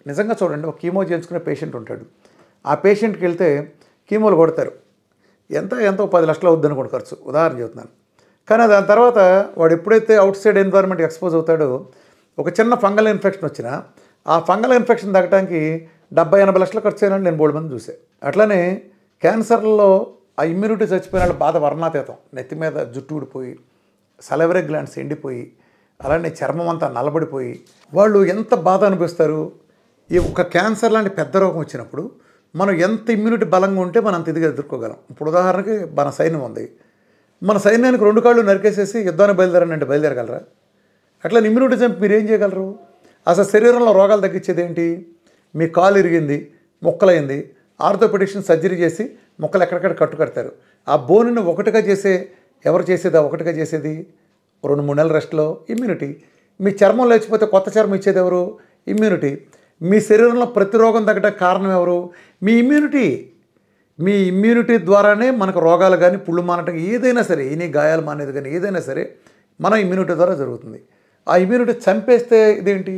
నిజంగా చూడండి, ఒక కీమో చేయించుకునే పేషెంట్ ఉంటాడు. ఆ పేషెంట్కి వెళ్తే కీమోలు కొడతారు. ఎంతో 10 లక్షలు అవుద్దని కూడా ఖర్చు, ఉదాహరణ చెబుతున్నాను. కానీ దాని తర్వాత వాడు ఎప్పుడైతే అవుట్ సైడ్ ఎన్వైరన్మెంట్ ఎక్స్పోజ్ అవుతాడో, ఒక చిన్న ఫంగల్ ఇన్ఫెక్షన్ వచ్చినా ఆ ఫంగల్ ఇన్ఫెక్షన్ తగ్గడానికి 70-80 లక్షలు ఖర్చు అయినట్టు నేను బోల్డ్ మంది చూసాను. అట్లనే క్యాన్సర్లలో ఆ ఇమ్యూనిటీ చచ్చిపోయిన వాళ్ళ బాధ వర్ణాతీతం. నెత్తి మీద జుట్టు ఊడిపోయి, సలవరీ గ్లాండ్స్ ఎండిపోయి, అలానే చర్మం అంతా నల్లబడిపోయి వాళ్ళు ఎంత బాధ అనిపిస్తారు. ఈ ఒక క్యాన్సర్ లాంటి పెద్ద రోగం వచ్చినప్పుడు మనం ఎంత ఇమ్యూనిటీ బలంగా ఉంటే మనం అంత ఇదిగా ఎదుర్కోగలం. ఇప్పుడు ఉదాహరణకి మన సైన్యం ఉంది. మన సైన్యానికి 2 కాళ్ళు నరికేసేసి యుద్ధానికి బయలుదేరండి బయలుదేరగలరా? అట్లా ఇమ్యూనిటీ చంపి మీరు ఏం చేయగలరు? అసలు శరీరంలో రోగాలు తగ్గించేది ఏంటి? మీ కాలు ఇరిగింది, మొక్కలైంది, ఆర్థోపెడిక్షన్ సర్జరీ చేసి మొక్కలు ఎక్కడికక్కడ కట్టుకడతారు. ఆ బోనుని ఒకటిగా చేసే ఎవరు చేసేది? ఒకటిగా చేసేది 2-3 నెలల రెస్ట్లో ఇమ్యూనిటీ. మీ చర్మం లేచిపోతే కొత్త చర్మం ఇచ్చేది ఎవరు? ఇమ్యూనిటీ. మీ శరీరంలో ప్రతి రోగం తగ్గడానికి కారణం ఎవరు? మీ ఇమ్యూనిటీ. మీ ఇమ్యూనిటీ ద్వారానే మనకు రోగాలు కానీ పుళ్ళు మానటం ఏదైనా సరే, ఎనీ గాయాలు మానేది కానీ ఏదైనా సరే మన ఇమ్యూనిటీ ద్వారా జరుగుతుంది. ఆ ఇమ్యూనిటీ చంపేస్తే ఇదేంటి?